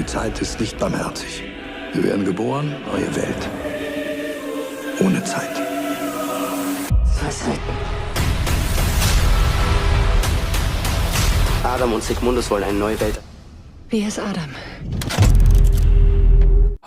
Die Zeit ist nicht barmherzig. Wir werden geboren, neue Welt. Ohne Zeit. Facetten. Adam und Sigmundus wollen eine neue Welt. Wie ist Adam?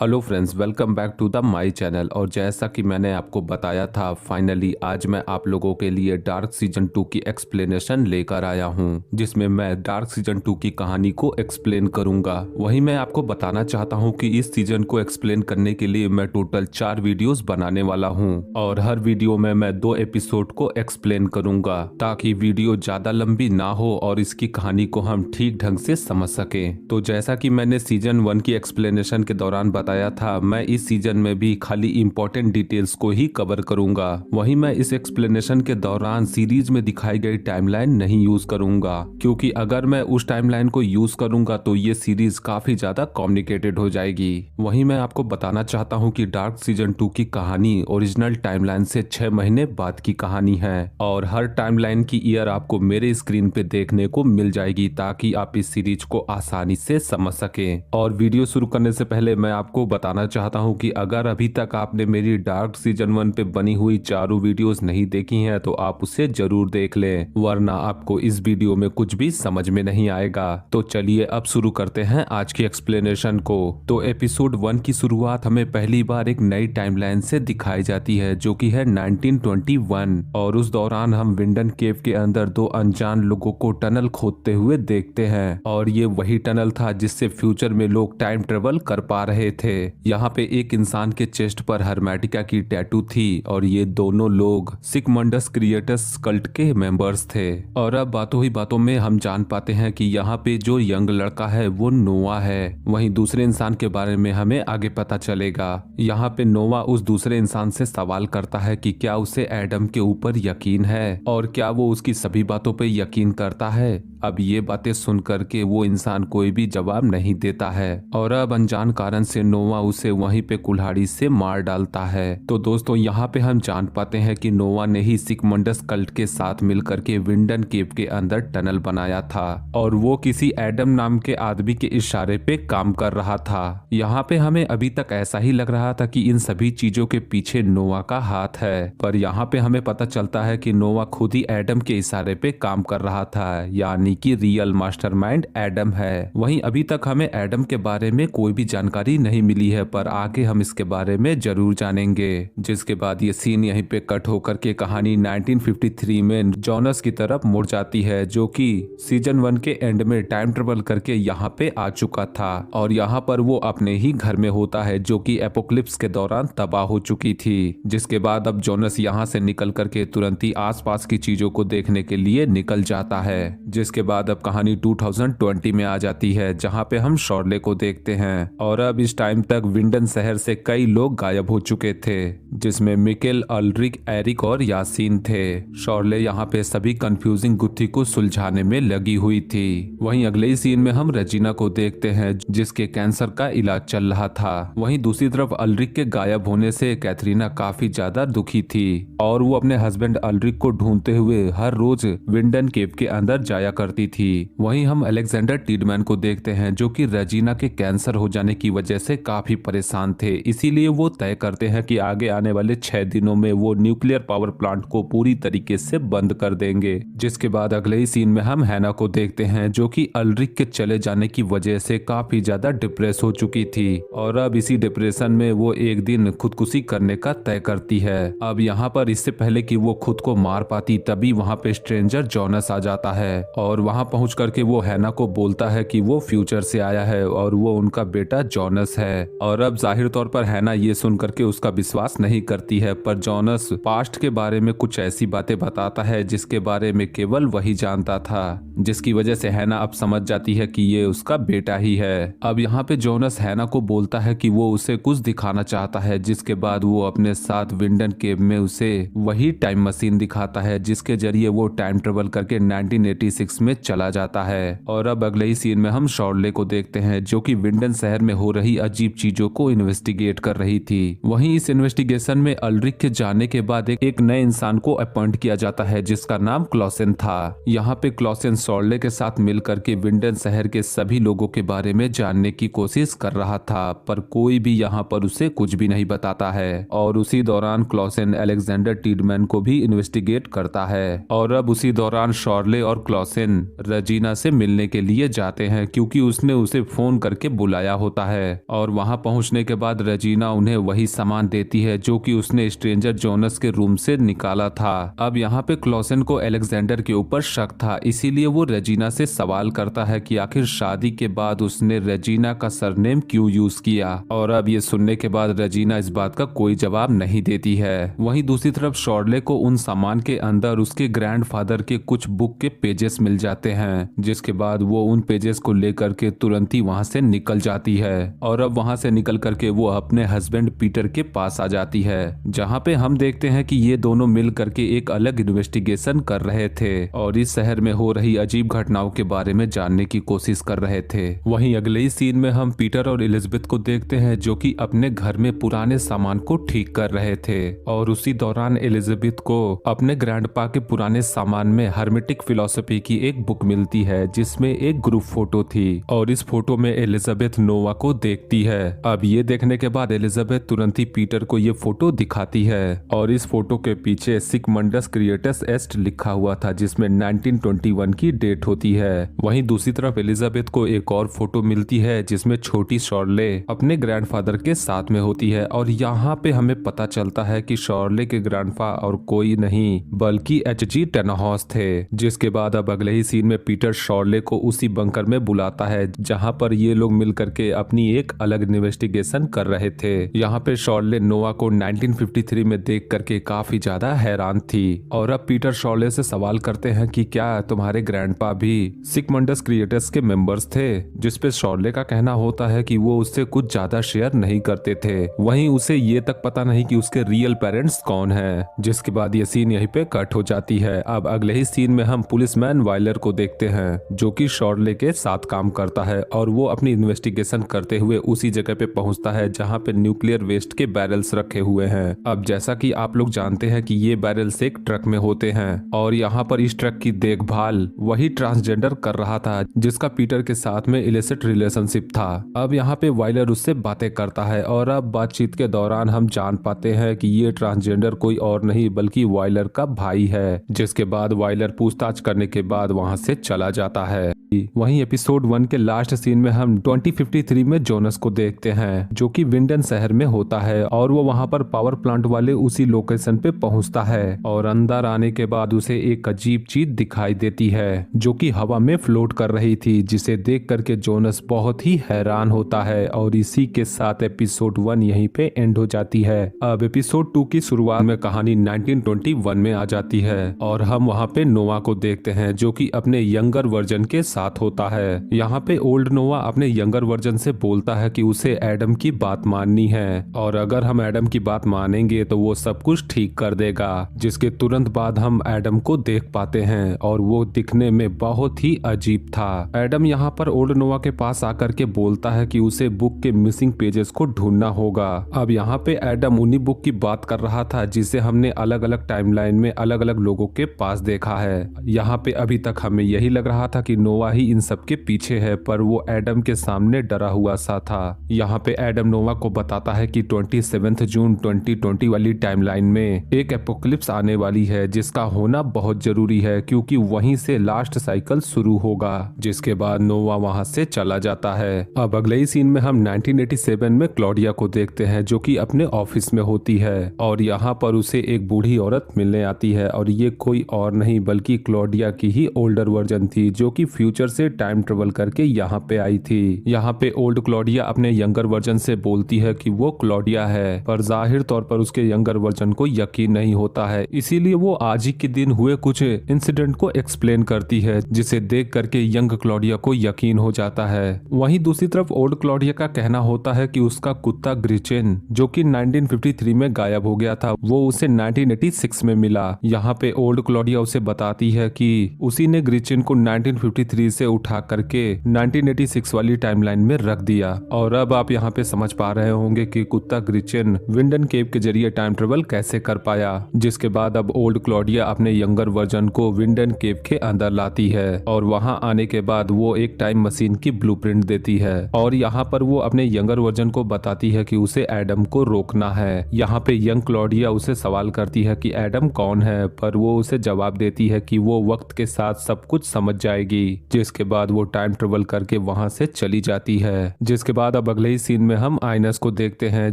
Hello friends, welcome back to the my channel. और जैसा कि मैंने आपको बताया था, finally आज मैं आप लोगों के लिए डार्क सीजन 2 की एक्सप्लेनेशन लेकर आया हूं, जिसमें मैं डार्क सीजन 2 की कहानी को एक्सप्लेन करूंगा। वहीं मैं आपको बताना चाहता हूं कि इस सीजन को एक्सप्लेन करने के लिए मैं टोटल 4 वीडियोस बनाने वाला हूं, और हर वीडियो में मैं 2 एपिसोड को एक्सप्लेन करूंगा, ताकि वीडियो ज्यादा लंबी ना हो और इसकी कहानी को हम ठीक ढंग से समझ सके। तो जैसा कि मैंने सीजन 1 की एक्सप्लेनेशन के दौरान बताया था, मैं इस सीजन में भी खाली इंपॉर्टेंट डिटेल्स को ही कवर करूंगा। वहीं मैं इस एक्सप्लेनेशन के दौरान सीरीज में दिखाई गई टाइमलाइन नहीं यूज करूंगा, क्योंकि अगर मैं उस टाइमलाइन को यूज करूंगा तो ये सीरीज काफी ज्यादा कॉम्प्लिकेटेड हो जाएगी। वहीं मैं आपको बताना चाहता हूं कि डार्क सीजन 2 की कहानी ओरिजिनल टाइमलाइन से 6 महीने बाद की कहानी है, और हर टाइमलाइन की ईयर आपको मेरे स्क्रीन पे देखने को मिल जाएगी, ताकि आप इस सीरीज को आसानी से समझ सके। और वीडियो शुरू करने से पहले मैं आपको बताना चाहता हूं कि अगर अभी तक आपने मेरी डार्क सीजन 1 पे बनी हुई चारों वीडियोस नहीं देखी हैं तो आप उसे जरूर देख लें, वरना आपको इस वीडियो में कुछ भी समझ में नहीं आएगा। तो चलिए अब शुरू करते हैं आज की एक्सप्लेनेशन को। तो एपिसोड 1 की शुरुआत हमें पहली बार एक नई टाइमलाइन से दिखाई जाती है, जो कि है 1921, और उस दौरान हम विंडन केव के अंदर 2 अनजान लोगों को टनल खोदते हुए देखते हैं, और ये वही टनल था जिससे फ्यूचर में लोग टाइम ट्रेवल कर पा रहे थे। यहाँ पे एक इंसान के चेस्ट पर हर्मेटिका की टैटू थी, और ये दोनों लोग सिगमंडस क्रिएटस कल्ट के मेंबर्स थे। और अब बातों ही बातों में हम जान पाते हैं कि यहाँ पे जो यंग लड़का है वो नोवा है। वहीं दूसरे इंसान के बारे में हमें आगे पता चलेगा। यहाँ पे नोवा उस दूसरे इंसान से सवाल करता है कि क्या उसे एडम के ऊपर यकीन है, और क्या वो उसकी सभी बातों पे यकीन करता है। अब ये बातें सुन करके वो इंसान कोई भी जवाब नहीं देता है, और अब अनजान कारण से नोवा उसे वहीं पे कुल्हाड़ी से मार डालता है। तो दोस्तों, यहाँ पे हम जान पाते हैं कि नोवा ने ही सिगमंडस कल्ट के साथ मिलकर के विंडन केव के अंदर टनल बनाया था, और वो किसी एडम नाम के आदमी के इशारे पे काम कर रहा था। यहाँ पे हमें अभी तक ऐसा ही लग रहा था कि इन सभी चीजों के पीछे नोवा का हाथ है, पर यहाँ पे हमें पता चलता है कि नोवा खुद ही एडम के इशारे पे काम कर रहा था, यानी कि रियल मास्टरमाइंड एडम है। वहीं अभी तक हमें एडम के बारे में कोई भी जानकारी नहीं मिली है, पर आगे हम इसके बारे में जरूर जानेंगे। जिसके बाद ये सीन यहीं पे कट होकर के कहानी 1953 में जॉनस की तरफ मुड़ जाती है, जो कि सीजन 1 के एंड में टाइम ट्रेवल करके यहाँ पे आ चुका था, और यहाँ पर वो अपने ही घर में होता है, जो कि एपोक्लिप्स के दौरान तबाह हो चुकी थी। जिसके बाद अब जॉनस यहाँ से निकल करके तुरंत ही आसपास की चीजों को देखने के लिए निकल जाता है। जिसके बाद अब कहानी 2020 में आ जाती है, जहाँ पे हम शॉर्ले को देखते हैं। और अब इस टाइम तक विंडन शहर से कई लोग गायब हो चुके थे, जिसमें मिकेल, अल्ड्रिक, एरिक और यासीन थे। शॉर्ले यहाँ पे सभी कंफ्यूजिंग गुत्थी को सुलझाने में लगी हुई थी। वहीं अगले ही सीन में हम रेजिना को देखते हैं, जिसके कैंसर का इलाज चल रहा था। वहीं दूसरी तरफ अल्ड्रिक के गायब होने से कैथरीना काफी ज्यादा दुखी थी, और वो अपने हस्बैंड अल्ड्रिक को ढूंढते हुए हर रोज विंडन केव के अंदर जाया करती थी। वहीं हम अलेक्जेंडर टीडमैन को देखते हैं, जो कि रेजिना के कैंसर हो जाने की वजह से काफी परेशान थे, इसीलिए वो तय करते हैं कि आगे आने वाले 6 दिनों में वो न्यूक्लियर पावर प्लांट को पूरी तरीके से बंद कर देंगे। जिसके बाद अगले ही सीन में हम हैना को देखते हैं, जो कि अल्ड्रिक के चले जाने की वजह से काफी ज्यादा डिप्रेस हो चुकी थी, और अब इसी डिप्रेशन में वो एक दिन खुदकुशी करने का तय करती है। अब यहाँ पर इससे पहले कि वो खुद को मार पाती, तभी वहाँ पे स्ट्रेंजर जॉनस आ जाता है, और वहाँ पहुँच करके वो हैना को बोलता है कि वो फ्यूचर से आया है और वो उनका बेटा जॉनस है। और अब जाहिर तौर पर हैना ये सुन करके उसका विश्वास नहीं करती है, पर जॉनस पास्ट के बारे में कुछ ऐसी बातें बताता है जिसके बारे में केवल वही जानता था, जिसकी वजह से हैना अब समझ जाती है कि ये उसका बेटा ही है। अब यहाँ पे जॉनस हैना को बोलता है कि वो उसे कुछ दिखाना चाहता है, जिसके बाद वो अपने साथ विंडन केव में उसे वही टाइम मशीन दिखाता है, जिसके जरिए वो टाइम ट्रेवल करके 1986 में चला जाता है। और अब अगले ही सीन में हम शॉर्ले को देखते हैं, जो कि विंडन शहर में हो रही अजीब चीजों को इन्वेस्टिगेट कर रही थी। वहीं इस इन्वेस्टिगेशन में अल्ड्रिक के जाने के बाद एक नए इंसान को अपॉइंट किया जाता है जिसका नाम क्लॉसेन था। यहाँ पे क्लॉसेन शॉर्ले के साथ मिलकर के विंडन शहर के सभी लोगों के बारे में जानने की कोशिश कर रहा था, पर कोई भी यहाँ पर उसे कुछ भी नहीं बताता है। और उसी दौरान क्लॉसेन अलेक्जेंडर टीडमैन को भी इन्वेस्टिगेट करता है। और अब उसी दौरान शॉर्ले और क्लॉसेन रजीना से मिलने के लिए जाते हैं क्योंकि उसने उसे फोन करके बुलाया होता है। और वहां पहुंचने के बाद रजीना उन्हें वही सामान देती है जो कि उसने स्ट्रेंजर जोनस के रूम से निकाला था। अब यहाँ पे क्लॉसेन को अलेक्जेंडर के ऊपर शक था, इसीलिए वो रजीना से सवाल करता है कि आखिर शादी के बाद उसने रजीना का सरनेम क्यों यूज किया। और अब ये सुनने के बाद रजीना इस बात का कोई जवाब नहीं देती है। वहीं दूसरी तरफ शॉर्ले को उन सामान के अंदर उसके ग्रैंडफादर के कुछ बुक के पेजेस मिल जाते हैं, जिसके बाद वो उन पेजेस को लेकर के तुरंत ही वहां से निकल जाती है। और अब वहां से निकल करके वो अपने हस्बैंड पीटर के पास आ जाती है, जहां पे हम देखते हैं कि ये दोनों मिल करके एक अलग इन्वेस्टिगेशन कर रहे थे और इस शहर में हो रही अजीब घटनाओं के बारे में जानने की कोशिश कर रहे थे। वहीं अगले ही सीन में हम पीटर और एलिजाबेथ को देखते हैं जो कि अपने घर में पुराने सामान को ठीक कर रहे थे। और उसी दौरान एलिजाबेथ को अपने ग्रैंडपा के पुराने सामान में हर्मेटिक फिलॉसफी की एक बुक मिलती है जिसमें एक ग्रुप फोटो थी। और इस फोटो में एलिजाबेथ नोवा को देखती है। अब ये देखने के बाद एलिजाबेथ तुरंत ही पीटर को ये फोटो दिखाती है और इस फोटो के पीछे सिगमंडस क्रिएटस एस्ट लिखा हुआ था जिसमें 1921 की डेट होती है। वहीं दूसरी तरफ एलिजाबेथ को एक और फोटो मिलती है जिसमें छोटी शॉर्ले अपने ग्रैंडफादर के साथ में होती है। और यहाँ पे हमें पता चलता है कि शॉर्ले के ग्रैंडफा और कोई नहीं बल्कि एच.जी. टेनहॉस थे। जिसके बाद अब अगले ही सीन में पीटर शॉर्ले को उसी बंकर में बुलाता है जहाँ पर ये लोग मिल करके अपनी एक अलग इन्वेस्टिगेशन कर रहे थे। यहाँ पे शॉर्ले नोवा को 1953 में देख करके काफी ज्यादा हैरान थी। और अब पीटर शॉर्ले से सवाल करते हैं कि क्या तुम्हारे ग्रैंडपा भी सिगमंडस क्रिएटस के मेंबर्स थे, जिसपे शॉर्ले का कहना होता है कि वो उससे कुछ ज्यादा शेयर नहीं करते थे। वहीं उसे ये तक पता नहीं कि उसके रियल पेरेंट्स कौन हैं। जिसके बाद ये सीन यहीं पे कट हो जाती है। अब अगले ही सीन में हम पुलिसमैन वायलर को देखते हैं जो कि शॉर्ले के साथ काम करता है और वो अपनी इन्वेस्टिगेशन करते हुए उसी जगह पे पहुंचता है जहां पे न्यूक्लियर वेस्ट के बैरल्स रखे हुए हैं। अब जैसा कि आप लोग जानते हैं कि ये बैरल्स एक ट्रक में होते हैं और यहाँ पर इस ट्रक की देखभाल वही ट्रांसजेंडर कर रहा था जिसका पीटर के साथ में इलिसिट रिलेशनशिप था। अब यहाँ पे वायलर उससे बातें करता है और अब बातचीत के दौरान हम जान पाते हैं कि ये ट्रांसजेंडर कोई और नहीं बल्कि वायलर का भाई है। जिसके बाद वायलर पूछताछ करने के बाद वहाँ से चला जाता है। वहीं एपिसोड 1 के लास्ट सीन में हम 2053 में जोनस को देखते हैं जो कि विंडन शहर में होता है और वो वहाँ पर पावर प्लांट वाले उसी लोकेशन पे पहुँचता है। और अंदर आने के बाद उसे एक अजीब चीज दिखाई देती है जो कि हवा में फ्लोट कर रही थी, जिसे देख करके जोनस बहुत ही हैरान होता है। और इसी के साथ एपिसोड 1 यहीं पे एंड हो जाती है। अब एपिसोड 2 की शुरुआत में कहानी 1921 में आ जाती है और हम वहाँ पे नोवा को देखते हैं जो कि अपने यंगर वर्जन के साथ होता है। यहाँ पे ओल्ड नोवा अपने यंगर वर्जन से बोलता है कि उसे एडम की बात माननी है और अगर हम एडम की बात मानेंगे तो वो सब कुछ ठीक कर देगा। जिसके तुरंत बाद हम एडम को देख पाते हैं और वो दिखने में बहुत ही अजीब था। एडम यहाँ पर ओल्ड नोवा के पास आकर के बोलता है कि उसे बुक के मिसिंग पेजेस को ढूंढना होगा। अब यहाँ पे एडम उन्हीं बुक की बात कर रहा था जिसे हमने अलग अलग टाइमलाइन में अलग अलग लोगों के पास देखा है। यहाँ पे अभी तक हमें यही लग रहा था कि नोवा ही इन सब के पीछे है, पर वो एडम के सामने डरा हुआ सा था। यहाँ पे एडम नोवा को बताता है कि 27 जून 2020 वाली टाइमलाइन में एक एपोक्लिप्स आने वाली है जिसका होना बहुत जरूरी है क्योंकि वहीं से लास्ट साइकिल शुरू होगा। जिसके बाद नोवा वहां से चला जाता है। अब अगले ही सीन में हम 1987 में क्लॉडिया को देखते हैं जो कि अपने ऑफिस में होती है और यहाँ पर उसे एक बूढ़ी औरत मिलने आती है और ये कोई और नहीं बल्कि क्लॉडिया की ही ओल्डर वर्जन थी जो कि फ्यूचर से टाइम ट्रेवल करके यहाँ पे आई थी। यहाँ पे ओल्ड क्लॉडिया अपने यंगर वर्जन से बोलती है कि वो क्लॉडिया है, पर जाहिर तौर पर उसके यंगर वर्जन को यकीन नहीं होता है, इसीलिए वो आज ही के दिन हुए कुछ इंसिडेंट को एक्सप्लेन करती है जिसे देख करके यंग क्लॉडिया को यकीन हो जाता है। वहीं दूसरी तरफ ओल्ड क्लॉडिया का कहना होता है कि उसका कुत्ता ग्रिचेन जो कि 1953 में गायब हो गया था वो उसे 1986 में मिला। यहाँ पे ओल्ड क्लॉडिया उसे बताती है कि उसी ने ग्रिचेन को 1953 से उठा करके 1986 वाली टाइमलाइन में रख दिया और और अब आप यहाँ पे समझ पा रहे होंगे कि कुत्ता ग्रिचन विंडन केव के जरिए टाइम ट्रेवल कैसे कर पाया, जिसके बाद अब ओल्ड क्लॉडिया अपने यंगर वर्जन को विंडन केव के अंदर लाती है और वहां आने के बाद वो एक टाइम मशीन की ब्लूप्रिंट देती है और यहाँ पर वो अपने यंगर वर्जन को बताती है कि उसे एडम को रोकना है। यहाँ पे यंग क्लॉडिया उसे सवाल करती है कि एडम कौन है, पर वो उसे जवाब देती है कि वो वक्त के साथ सब कुछ समझ जाएगी, जिसके बाद वो टाइम ट्रेवल करके वहां से चली जाती है। जिसके बाद अब अगले ही सीन में हम आइनस को देखते हैं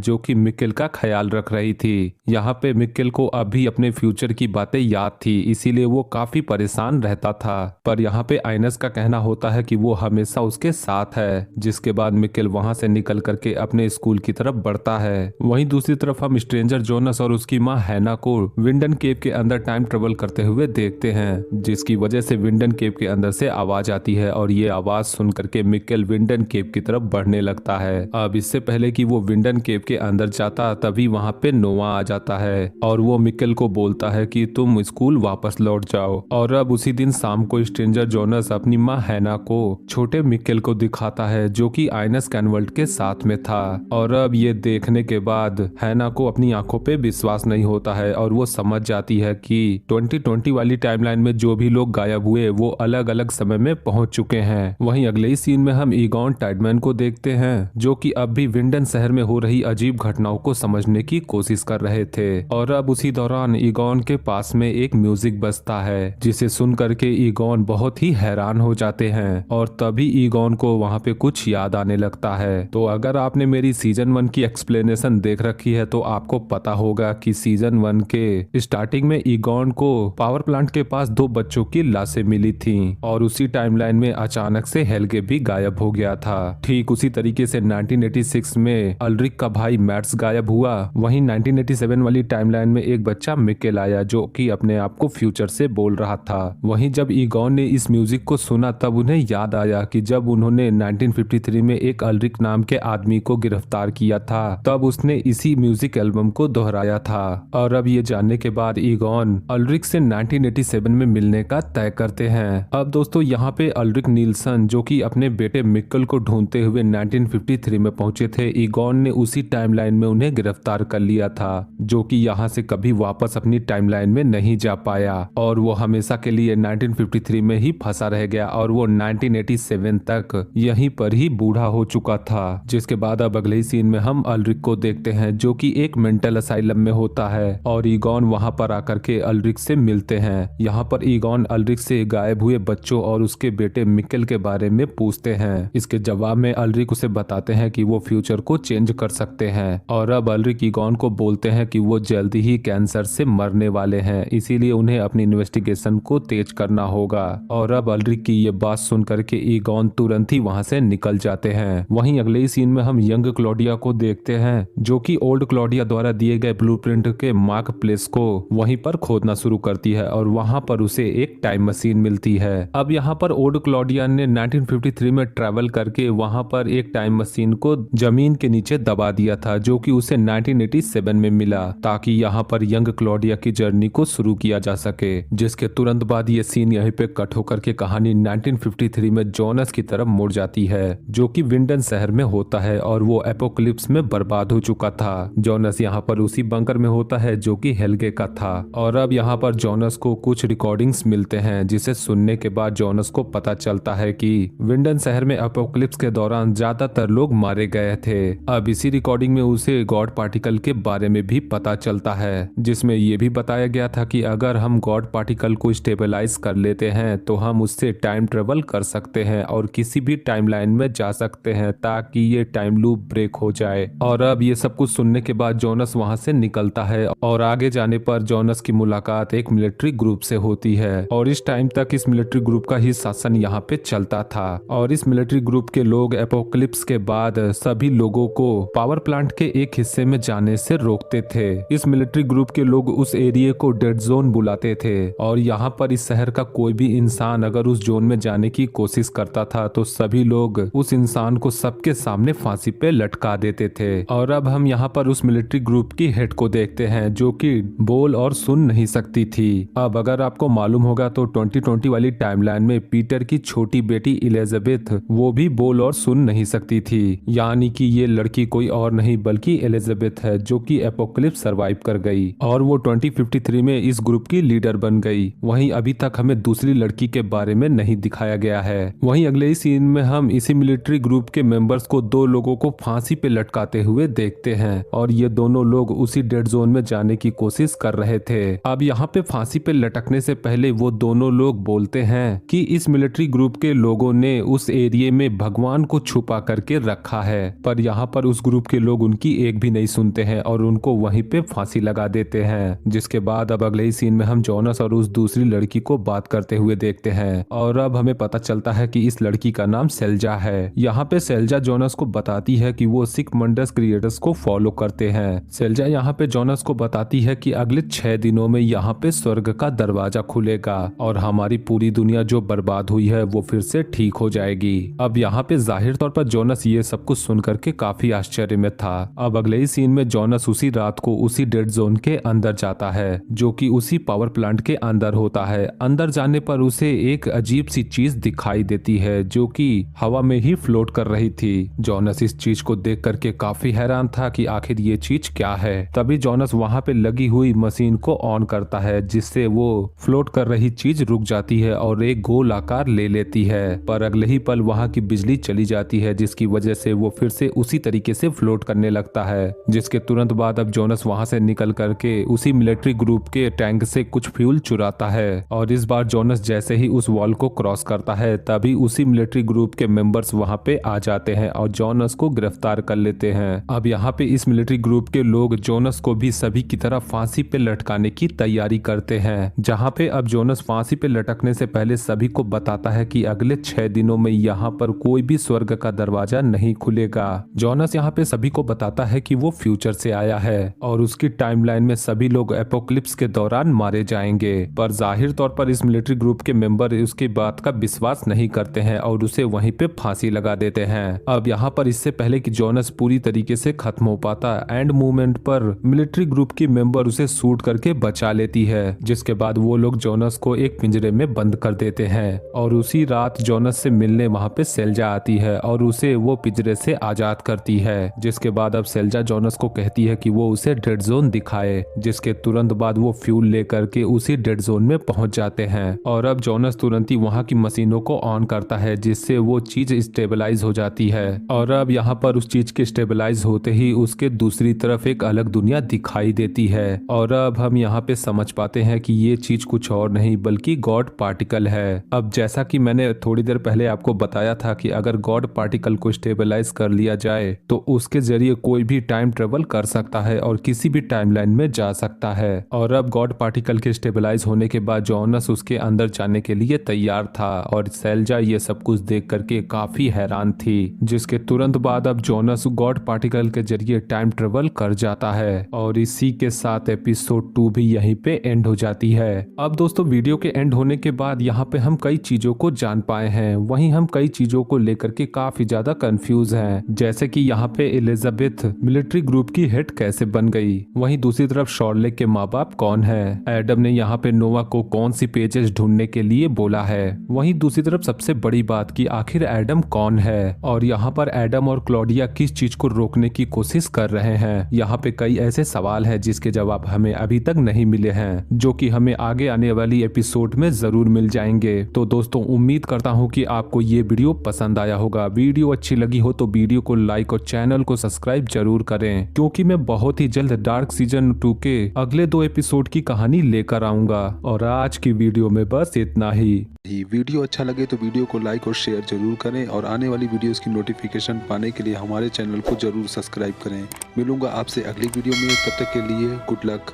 जो कि मिकेल का ख्याल रख रही थी। यहाँ पे मिकेल को अभी अपने फ्यूचर की बातें याद थी, इसीलिए वो काफी परेशान रहता था, पर यहाँ पे आइनस का कहना होता है कि वो हमेशा उसके साथ है। जिसके बाद मिकेल वहां से निकल करके अपने स्कूल की तरफ बढ़ता है। वहीं दूसरी तरफ हम स्ट्रेंजर जोनस और उसकी माँ हैना को विंडन केव के अंदर टाइम ट्रेवल करते हुए देखते हैं, जिसकी वजह से विंडन केव के अंदर से आवाज आती है और ये आवाज सुन करके मिकेल विंडन केव की तरफ बढ़ने लगता है। अब इससे पहले कि वो विंडन केव के अंदर जाता तभी वहाँ पे नोवा आ जाता है और वो मिकेल को बोलता है कि तुम स्कूल वापस लौट जाओ। और अब उसी दिन शाम को स्ट्रेंजर जोनस अपनी माँ हैना को छोटे मिकेल को दिखाता है जो कि आइनस कैनवर्ल्ट के साथ में था। और अब ये देखने के बाद हैना को अपनी आंखों पे विश्वास नहीं होता है और वो समझ जाती है कि 2020 वाली टाइमलाइन में जो भी लोग गायब हुए वो अलग अलग समय में पहुंच चुके हैं। वहीं अगले ही सीन में हम ईगॉन टाइडमैन को देखते हैं जो कि अब भी विंडन शहर में हो रही अजीब घटनाओं को समझने की कोशिश कर रहे थे। और अब उसी दौरान ईगॉन के पास में एक म्यूजिक बजता है जिसे सुन करके ईगॉन बहुत ही हैरान हो जाते हैं और तभी ईगॉन को वहाँ पे कुछ याद आने लगता है। तो अगर आपने मेरी सीजन 1 की एक्सप्लेनेशन देख रखी है तो आपको पता होगा कि सीजन 1 के स्टार्टिंग में ईगॉन को पावर प्लांट के पास 2 बच्चों की लाशें मिली थीं और उसी टाइमलाइन में अचानक से हेल्गे भी गायब हो गया था। ठीक उसी तरीके से 1986 में अल्रिक का भाई मैट्स गायब हुआ। वहीं 1987 वाली टाइमलाइन में एक बच्चा मिकेल आया जो कि अपने आप को फ्यूचर से बोल रहा था। वहीं जब ईगॉन ने इस म्यूजिक को सुना तब उन्हें याद आया कि जब उन्होंने 1953 में एक अल्रिक नाम के आदमी को गिरफ्तार किया था तब उसने इसी म्यूजिक एल्बम को दोहराया था। और अब ये जानने के बाद ईगॉन अल्रिक से 1987 में मिलने का तय करते हैं। अब दोस्तों यहाँ पे अल्रिक नील्सन जो कि अपने बेटे मिकेल को ढूंढते हुए 1953 में पहुंचे थे, ईगॉन ने उसी टाइमलाइन में उन्हें गिरफ्तार कर लिया था जो कि यहाँ से कभी वापस अपनी टाइमलाइन में नहीं जा पाया और वो हमेशा के लिए 1953 में ही फंसा रह गया और वो 1987 तक यहीं पर ही बूढ़ा हो चुका था। जिसके बाद अब अगले ही सीन में हम अल्रिक को देखते हैं जो कि एक मेंटल असाइलम में होता है और ईगॉन वहां पर आकर के अल्रिक से मिलते हैं। यहाँ पर ईगॉन अल्रिक से गायब हुए बच्चों और उसके बेटे मिकेल के बारे में पूछते हैं। इसके जवाब में अल्रिक उसे बताते हैं कि वो फ्यूचर को चेंज कर सकते हैं और अब अल्रिक ईगॉन को बोलते हैं कि वो जल्दी ही कैंसर से मरने वाले हैं, इसीलिए उन्हें अपनी इन्वेस्टिगेशन को तेज करना होगा। और अब अल्रिक की ये बात सुन करके ईगॉन तुरंत ही वहां से निकल जाते हैं। वहीं अगले ही सीन में हम यंग क्लॉडिया को देखते हैं जो कि ओल्ड क्लॉडिया द्वारा दिए गए ब्लूप्रिंट के मार्क प्लेस को वहीं पर खोदना शुरू करती है और वहां पर उसे एक टाइम मशीन मिलती है। अब यहाँ पर ओल्ड क्लॉडिया ने 1953 में ट्रेवल करके वहां पर एक टाइम मशीन को जमीन के नीचे दबा दिया था जो कि उसे 1987 में मिला ताकि यहाँ पर यंग क्लॉडिया की जर्नी को शुरू किया जा सके। जिसके तुरंत बाद ये सीन यहीं पे कट होकर के कहानी 1953 में जोनस की तरफ मुड़ जाती है जो कि विंडन शहर में होता है और वो एपोक्लिप्स में बर्बाद हो चुका था। जोनस यहाँ पर उसी बंकर में होता है जो कि हेल्गे का था और अब यहाँ पर जोनस को कुछ रिकॉर्डिंग्स मिलते हैं जिसे सुनने के बाद जोनस को पता चलता है कि विंडन शहर में एपोक्लिप्स के दौरान ज्यादातर लोग मारे गए थे। अब इसी रिकॉर्डिंग में उसे गॉड पार्टिकल के बारे में भी पता चलता है जिसमें ये भी बताया गया था कि अगर हम गॉड पार्टिकल को स्टेबलाइज कर लेते हैं तो हम उससे टाइम ट्रेवल कर सकते हैं और किसी भी टाइमलाइन में जा सकते हैं ताकि ये टाइम लूप ब्रेक हो जाए। और अब ये सब कुछ सुनने के बाद जोनस वहां से निकलता है और आगे जाने पर जोनस की मुलाकात एक मिलिट्री ग्रुप से होती है और इस टाइम तक इस मिलिट्री ग्रुप का ही शासन यहाँ पे चलता था और इस मिलिट्री ग्रुप के लोग एपोक्लिप्स के बाद सभी लोगों को पावर प्लांट के एक हिस्से में जाने से रोकते थे। इस मिलिट्री ग्रुप के लोग उस एरिया को डेड जोन बुलाते थे और यहाँ पर इस शहर का कोई भी इंसान अगर उस जोन में जाने की कोशिश करता था तो सभी लोग उस इंसान को सबके सामने फांसी पे लटका देते थे। और अब हम यहाँ पर उस मिलिट्री ग्रुप की हेड को देखते हैं जो कि बोल और सुन नहीं सकती थी। अब अगर आपको मालूम होगा तो 2020 वाली टाइमलाइन में पीटर की छोटी बेटी इलिजाबेथ वो भी बोल और सुन नहीं सकती थी, यानी कि ये लड़की कोई और नहीं बल्कि एलिजाबेथ है जो कि एपोकलिप्स सरवाइव कर गई और वो 2053 में इस ग्रुप की लीडर बन गई। वहीं अभी तक हमें दूसरी लड़की के बारे में नहीं दिखाया गया है। वहीं अगले ही सीन में हम इसी मिलिट्री ग्रुप के मेंबर्स को दो लोगों को फांसी पे लटकाते हुए देखते हैं और ये दोनों लोग उसी डेड जोन में जाने की कोशिश कर रहे थे। अब यहाँ पे फांसी पे लटकने से पहले वो दोनों लोग बोलते हैं कि इस मिलिट्री ग्रुप के लोगों ने उस एरिया में भगवान को छुपा करके रखा है, पर यहाँ पर उस ग्रुप के लोग उनकी एक भी नहीं सुनते हैं और उनको वहीं पे फांसी लगा देते हैं। जिसके बाद अब अगले ही सीन में हम जोनस और उस दूसरी लड़की को बात करते हुए देखते हैं और अब हमें पता चलता है कि इस लड़की का नाम सेल्जा है। यहाँ पे सेल्जा जोनस को बताती है कि वो सिक मंडस क्रिएटर्स को फॉलो करते हैं। सेल्जा यहाँ पे जोनस को बताती है कि अगले 6 दिनों में यहाँ पे स्वर्ग का दरवाजा खुलेगा और हमारी पूरी दुनिया जो बर्बाद हुई है वो फिर से ठीक हो जाएगी। अब यहाँ पे जाहिर तौर पर जोनस ये सब कुछ सुन करके काफी आश्चर्य में था। अब अगले ही सीन में जोनस उसी रात को उसी डेड जोन के अंदर जाता है जो कि उसी पावर प्लांट के अंदर होता है। अंदर जाने पर उसे एक अजीब सी चीज दिखाई देती है जो कि हवा में ही फ्लोट कर रही थी। जोनस इस चीज को देख करके काफी हैरान था कि आखिर ये चीज क्या है। तभी जोनस वहां पे लगी हुई मशीन को ऑन करता है जिससे वो फ्लोट कर रही चीज रुक जाती है और एक गोल आकार ले लेती है, पर अगले ही पल वहां की बिजली चली जाती है जिसकी वजह से वो फिर से उसी तरीके से फ्लोट करने लगता है। जिसके तुरंत बाद अब जोनस वहां से निकल करके उसी मिलिट्री ग्रुप के टैंक से कुछ फ्यूल चुराता है और इस बार जोनस जैसे ही उस वॉल को क्रॉस करता है तभी उसी मिलिट्री ग्रुप के मेंबर्स वहां पे आ जाते हैं और जोनस को गिरफ्तार कर लेते हैं। अब यहाँ पे इस मिलिट्री ग्रुप के लोग जोनस को भी सभी की तरह फांसी पे लटकाने की तैयारी करते हैं, जहाँ पे अब जोनस फांसी पे लटकने से पहले सभी को बताता है कि अगले 6 दिनों में यहाँ पर कोई भी स्वर्ग का दरवाजा नहीं खुलेगा। जोनस यहाँ पे सभी को बताता है कि वो फ्यूचर से आया है और उसकी टाइमलाइन में सभी लोग एपोक्लिप्स के दौरान मारे जाएंगे, पर जाहिर तौर पर इस मिलिट्री ग्रुप के मेंबर उसकी बात का विश्वास नहीं करते हैं और उसे वहीं पे फांसी लगा देते हैं। अब यहाँ पर इससे पहले कि जोनस पूरी तरीके से खत्म हो पाता, एंड मूवमेंट पर मिलिट्री ग्रुप की मेंबर उसे शूट करके बचा लेती है, जिसके बाद वो लोग जोनस को एक पिंजरे में बंद कर देते हैं और उसी रात जोनस से मिलने वहाँ पे सेल्जा आती है और उसे वो पिंजरे से आजाद करती है। जिसके बाद अब सेल्जा जोनस को कहती है कि वो उसे डेड जोन दिखाए, जिसके तुरंत बाद वो फ्यूल लेकर के उसी डेड जोन में पहुंच जाते हैं और अब जोनस तुरंत ही वहां की मशीनों को ऑन करता है जिससे वो चीज स्टेबलाइज हो जाती है और अब यहाँ पर उस चीज के स्टेबलाइज होते ही उसके दूसरी तरफ एक अलग दुनिया दिखाई देती है और अब हम यहाँ पे समझ पाते हैं कि ये चीज कुछ और नहीं बल्कि गॉड पार्टिकल है। अब जैसा कि मैंने थोड़ी देर पहले आपको बताया था कि अगर गॉड पार्टिकल को स्टेबलाइज कर लिया जाए तो उसके जरिए कोई भी टाइम ट्रेवल कर सकता है और किसी भी टाइमलाइन में जा सकता है। और अब गॉड पार्टिकल के स्टेबलाइज होने के बाद जोनस उसके अंदर जाने के लिए तैयार था और सेल्जा ये सब कुछ देख करके काफी हैरान थी, जिसके तुरंत बाद अब जोनस गॉड पार्टिकल के जरिए टाइम ट्रेवल कर जाता है और इसी के साथ एपिसोड 2 भी यहीं पे एंड हो जाती है। अब दोस्तों वीडियो के एंड होने के बाद यहाँ पे हम कई चीजों को जान पाए हैं, वहीं हम कई चीजों को लेकर के काफी ज्यादा कंफ्यूज हैं, जैसे कि यहाँ पे एलिजाबेथ मिलिट्री ग्रुप की हेड कैसे बन गई, वहीं दूसरी तरफ शॉर्ले के माँ बाप कौन है, एडम ने यहाँ पे नोवा को कौन सी पेजेस ढूंढने के लिए बोला है, वहीं दूसरी तरफ सबसे बड़ी बात कि आखिर एडम कौन है और यहाँ पर एडम और क्लॉडिया किस चीज को रोकने की कोशिश कर रहे हैं। यहाँ पे कई ऐसे सवाल हैं जिसके जवाब हमें अभी तक नहीं मिले हैं, जो कि हमें आगे आने वाली एपिसोड में जरूर मिल जाएंगे। तो दोस्तों उम्मीद करता हूँ कि आपको ये वीडियो पसंद आया होगा। वीडियो अच्छी लगी हो तो वीडियो को लाइक और चैनल को सब्सक्राइब जरूर करें, क्योंकि मैं बहुत ही जल्द डार्क सीजन 2 के अगले 2 एपिसोड की कहानी लेकर आऊंगा। और आज की वीडियो में बस इतना ही। वीडियो अच्छा लगे तो वीडियो को लाइक और शेयर जरूर करें और आने वाली वीडियोस की नोटिफिकेशन पाने के लिए हमारे चैनल को जरूर सब्सक्राइब करें। मिलूंगा आपसे अगली वीडियो में, तब तक के लिए गुड लक।